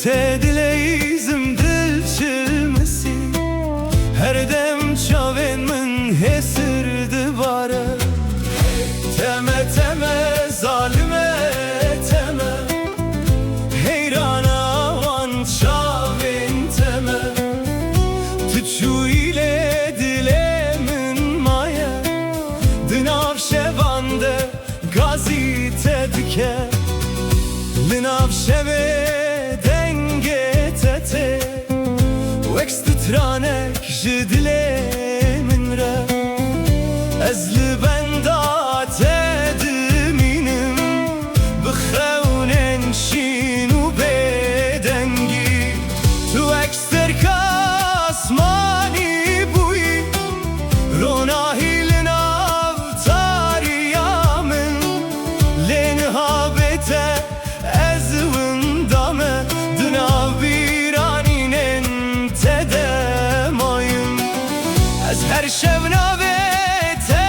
Te dileyizim dil çilmesi, her dem çavên min hêsir dibare. Teme teme zalime teme, heyrana wan çavên teme. Tu çûyîlê dilê min maye, di nav şevan de gazî te dike. Li nav şevê wek stranek ji dilê min re. Ez li benda te dimînim, bi xewnên şîn û bêdengî. Tu wek sterka asmanî bûyî, ronahî li nav tariya min. Lê nihavê te ez winda me, di nav her şev navê te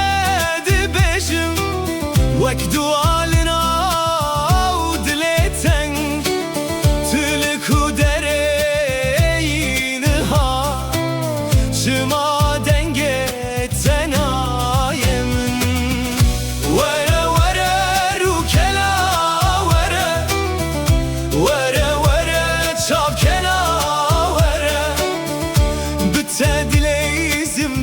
dibêjim, wek dua li nav dilê teng. Tu li ku derê yî niha, çima dengê te nayê min. Were were rûkela were, were were çavkena were. Bi te dileyizim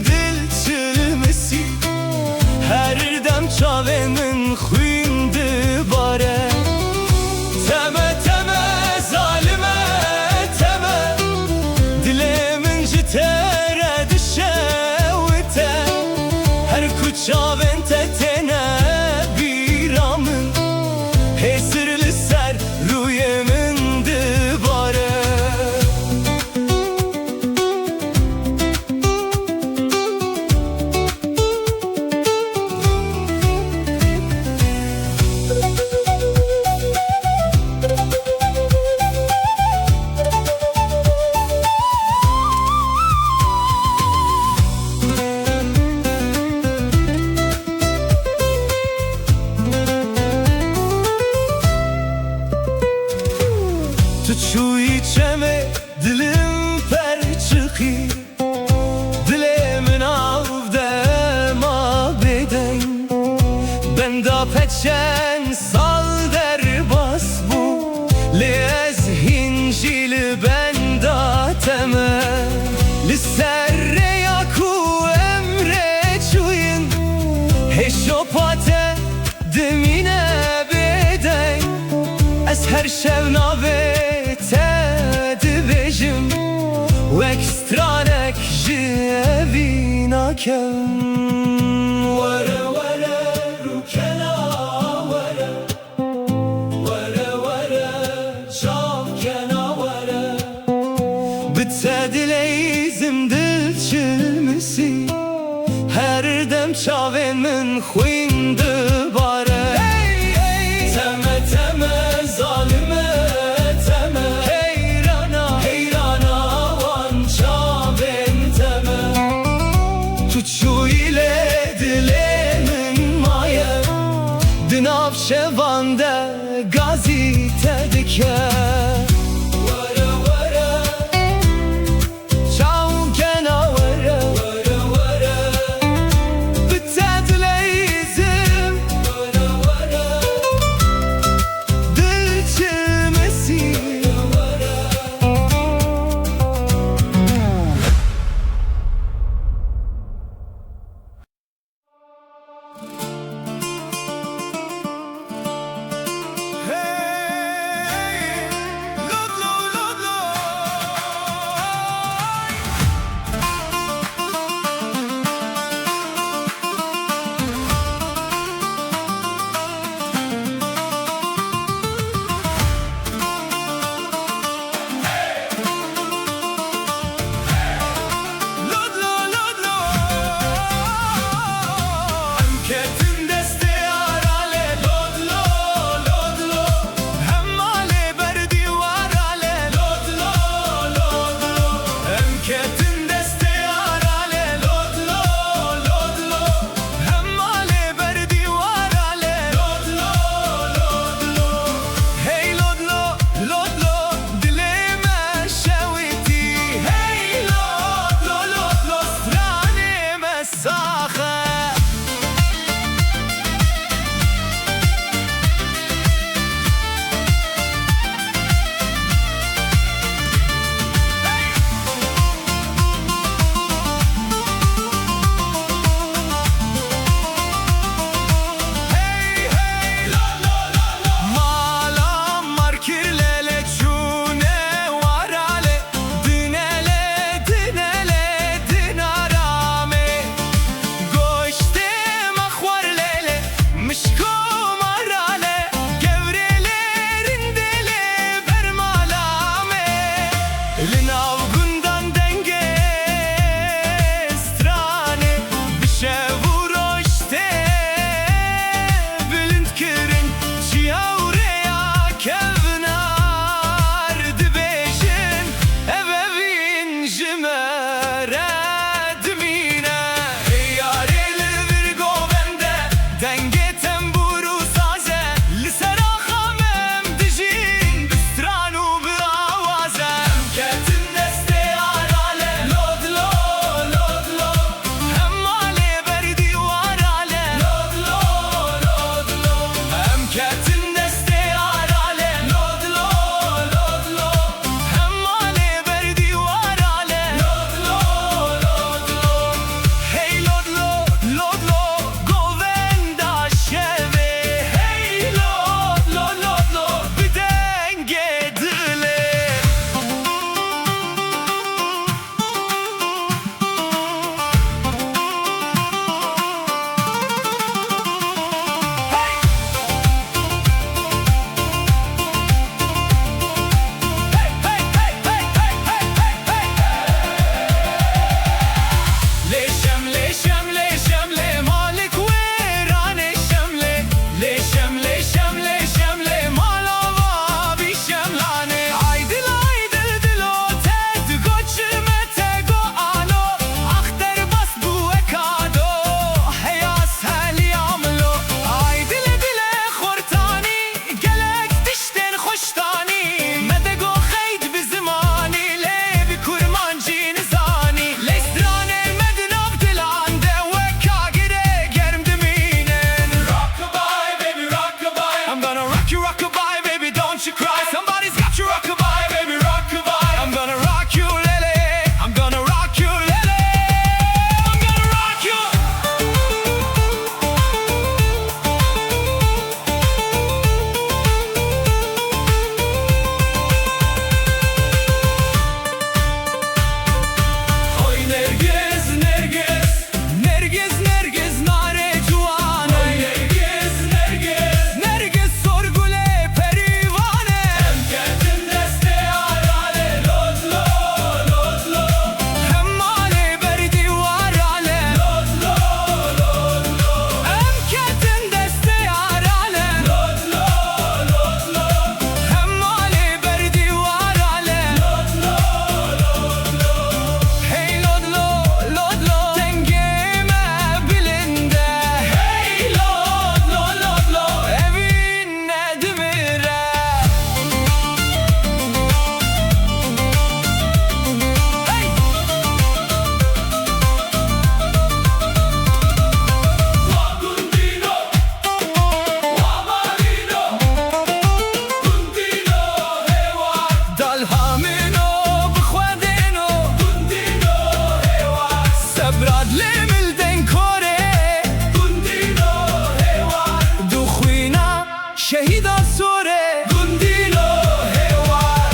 her dem çavên min xwîn dibare. Teme teme zalime teme, dilê min ji te re dişewite. Her ku çavên te têne bîra min, hêsir li ser rûyê min dibare. Tu çûyî çemê dilim per çıxî, dilê min av de ma bêdeng. Benda peçen sal derbas bû, lê ez hîn jî li benda teme. Li ser rêya ku emrê çûyîn, hêşopa te dimîne bêdeng. Ez her şev navê te dibêjim, wek stranek ji evî nakem. Were were rûkela were, were were çavkena were. Bi te dileyizim dil çilmesi, her dem çavên min xwîn dibare. Teme teme zalime teme, heyrana heyrana wan çavên teme. Tu çûyîlê dilê min maye, di nav şevan de gazî te dike. شهيدا سوره گندیلو هوار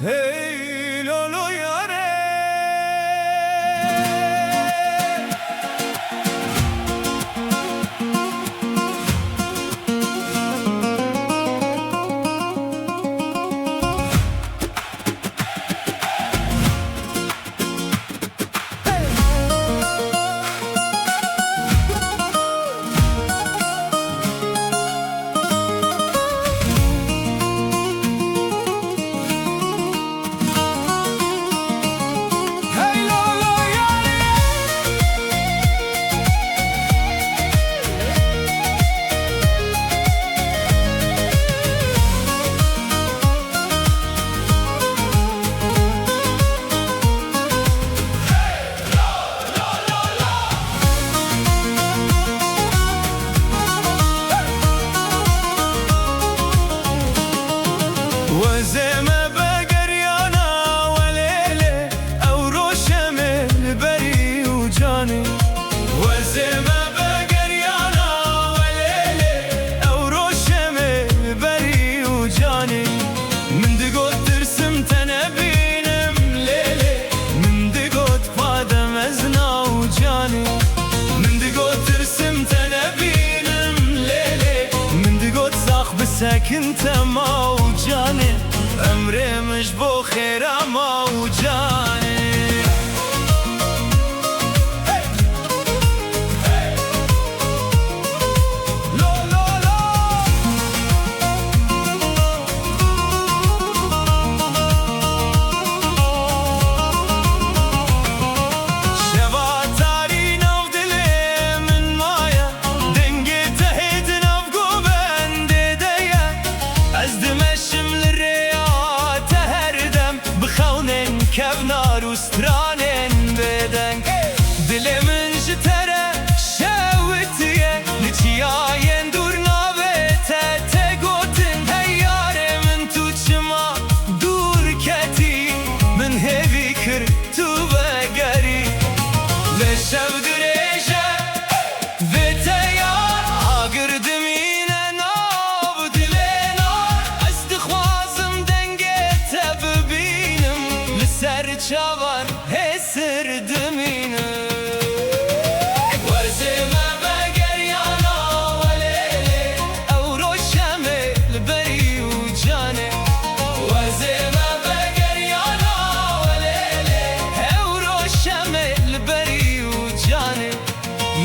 هی لولو یاره وزمه بگریانا ولیله او روشم البری و جانی وزمه بگریانا ولیله او روشم البری و جانی من دقوت ترسم تنبینم لیله من دقوت پادم ازنا و جانی من دقوت ترسم تنبینم لیله من دقوت ساق بساكن تما و جانی امري مش بو خير اما وجاني لو لو لو شبا تاري نو دلي من مايا دنگي تهيد نفقو بندي ديا ازدمشم كفنار وسترانين بدن دلي من جتره شوتيه لچياين دور نابته تگوتن هياره من تو چما دور كتي من هيفي كر تو بگري لشو دريجه وتيار آگردم اینه ناب دلینار استخوازم دنگه تببینم سر چاوان هسر دمینه وزمه بگریانا ولیله او روشم البری و جانه وزمه بگریانا ولیله او روشم البری و جانه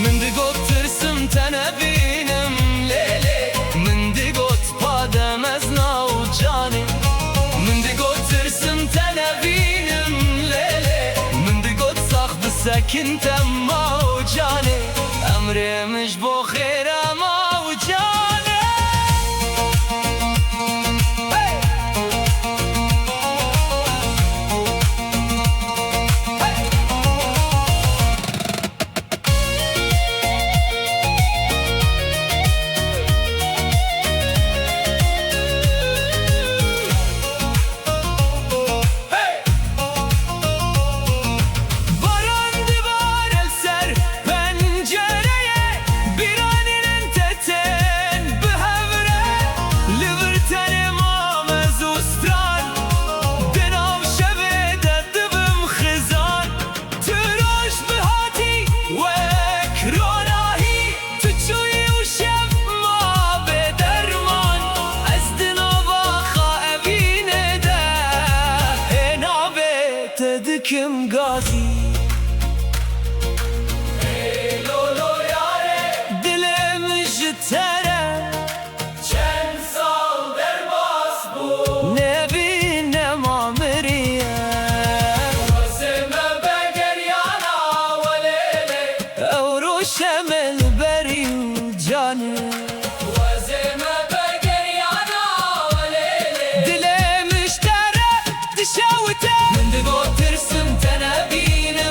من دقوت ترسم تنبینم لیله من دقوت پادم ازنا و جانه من دقوت ترسم تنبینم ساكن تما وجاني امري مش بو خير اما وجاني تدكم قاسي لولو ياره دلم جتره چند سال در باس بود نبینم آمریه وزمه بگریانا ولیله او روشم البری و جانه وزمه بگریانا ولیله دلم اشتره دشاوته من دقوت ترسم تنبینه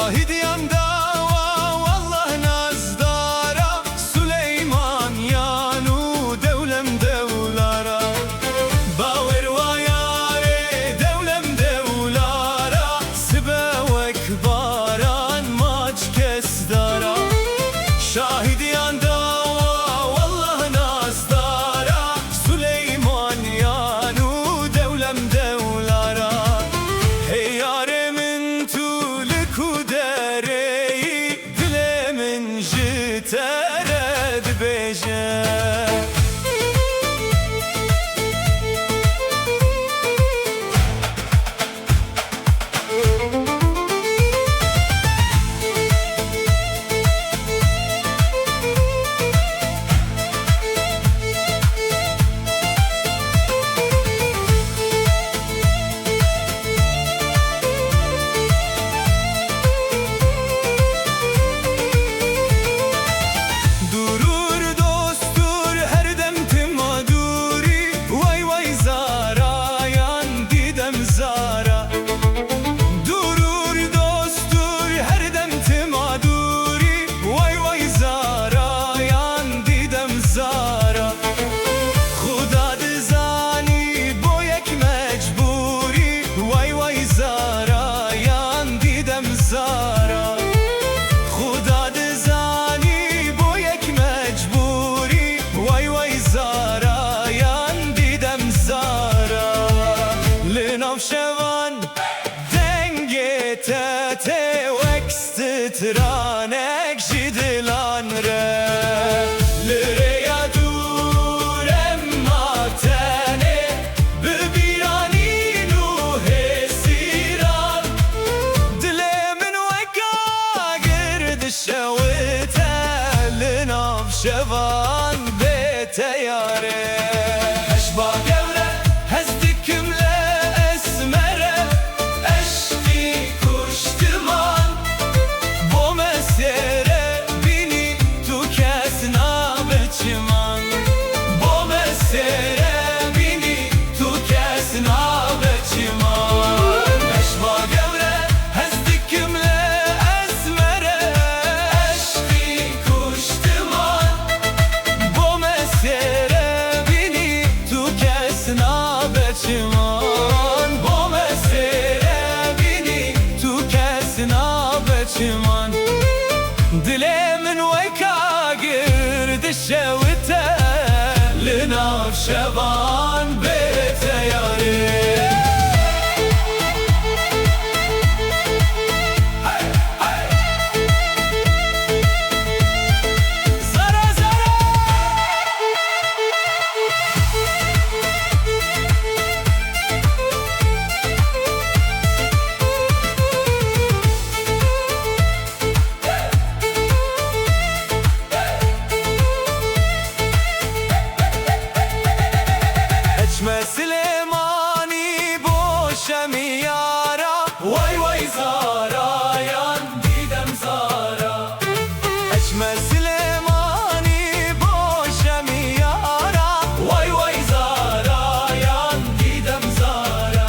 شاهدیان داوا والله نازدارا سليمان يانو دولم دولارا باور وياري دولم دولارا سبا وكباران ماج كسدارا شاهدیان داوا والله نازدارا سليمان يانو دولم دولارا هياري من تولك وداري دل من جترد بيجا شوان دنگی تته وکسترانک جدلان ره لریا دور اما تنه ببیرانی نوه سیران دل من وکا گرد شویته لناف شوان بیته یاره هشبا گوره هزدکم دلي من ويكا قرد الشوته لناف شبان بيته ياري سليماني بوشم يارا واي واي زارا يان ديدم زارا اجمل سليماني بوشم يارا واي واي زارا يان ديدم زارا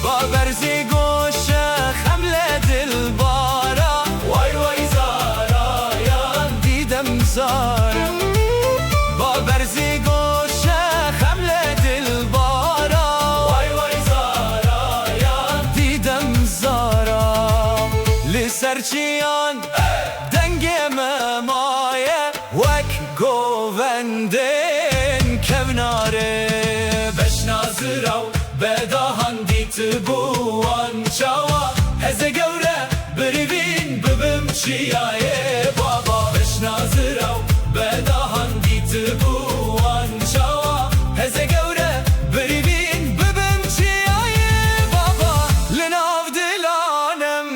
بابرزي قوشة خملة دلبارا واي واي زارا يان ديدم زارا بابرزي سرچیان دنگ ممایه وک گووندین کوناره بشنازراو بداهان دیت بوان چاوا هزه گوره بریوین ببم چیایه بابا بشنازراو بداهان دیت بوان چاوا هزه گوره بریوین ببم چیایه بابا لناف دلانم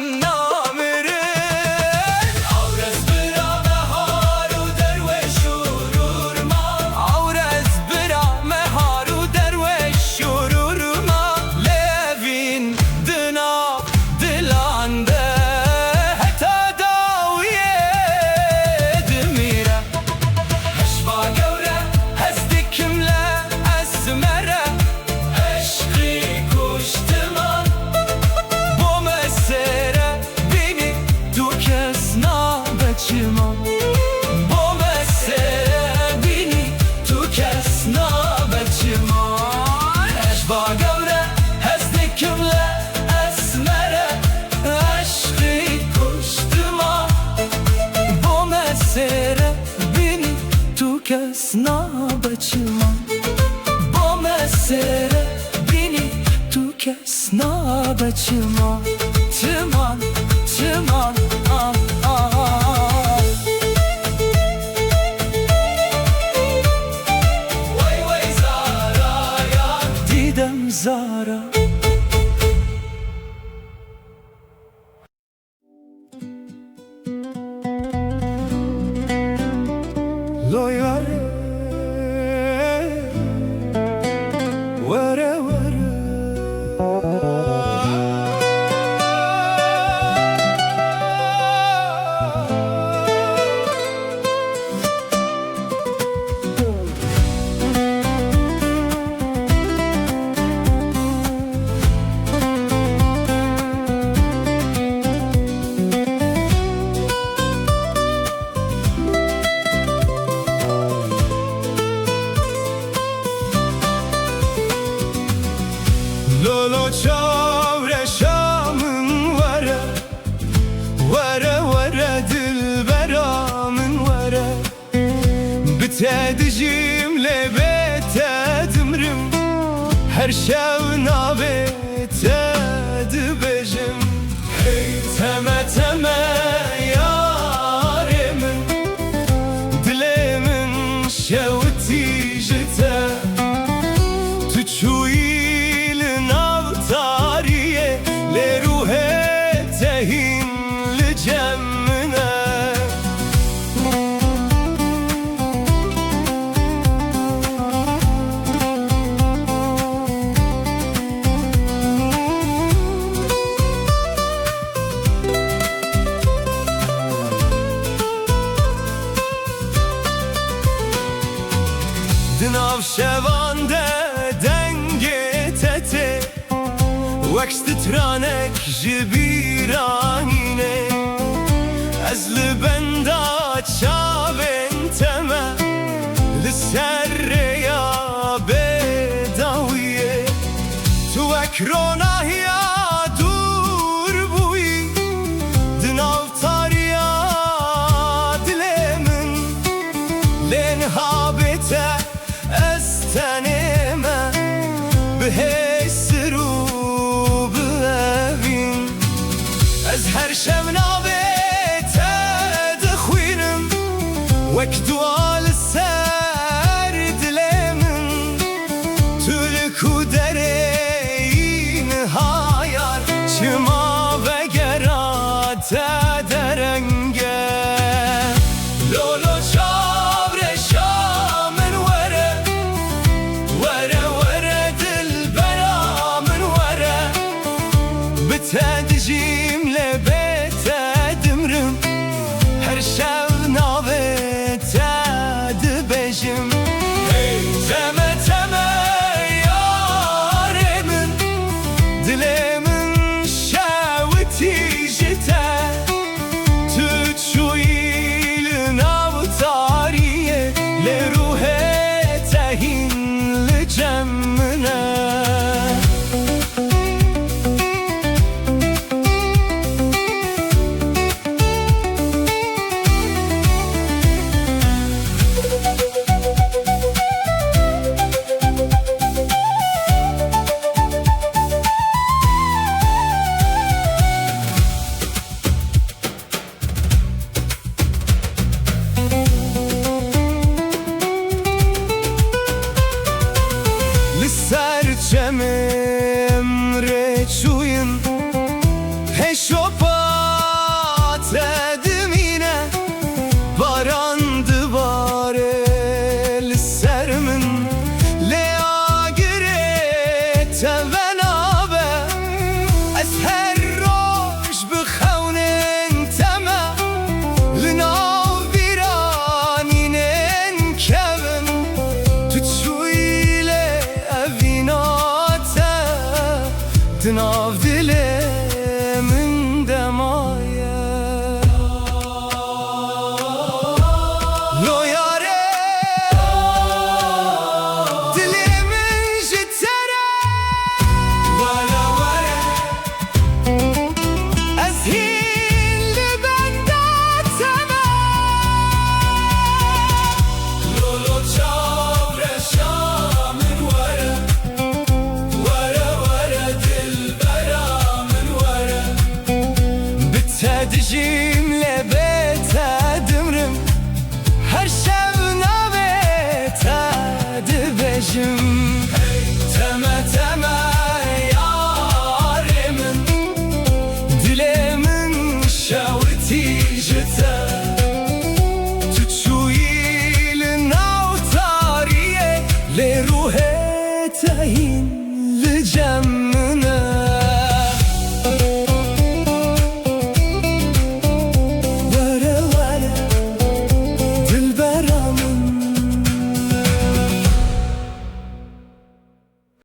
بتدجيم بتدمرم her şevna betedibejim Hey Teme teme yaremin Dilemin şevti jite Tüçuyilin avtariye Le ruhe tehin li cemmine Dinav şevande denge tete Vekst tranek jibiranine Ezli benda çaven teme Lisserre ya bedawiye Tu ekrona ya dur buyi Dinav tariya dilemin Len habete استنما بهسرو بأبين أزهر شمنا بتدخوينم وكدوال السرد لمن تلكو درين هايار شما بقرات درنگه لولو شابر شامن وره بتدجيم بتدمرم her şevna betedibejim Hey Teme teme yaremin Dilemin şevti jite Tüçuyilin avtariye Le ruhe tehin li cemmine Serçemim reçuyun Heşopat edimine Barandı barel sermin Lea gire tevenabe Ez her roş bixevnin tema Linav viraninen kevin Tüçuyile evinate Dinav dilemin demaye Lo yare Dilimin jitere Vara vara Ez hilli benda tema Lolo çavre şamın vara Vara vara dilbera min vara بتدجيم بتدمرم her şevna betedibejim Hey teme teme yaremin Dilemin Şevti jite Tüçuyilin avtariye Le ruhe tehin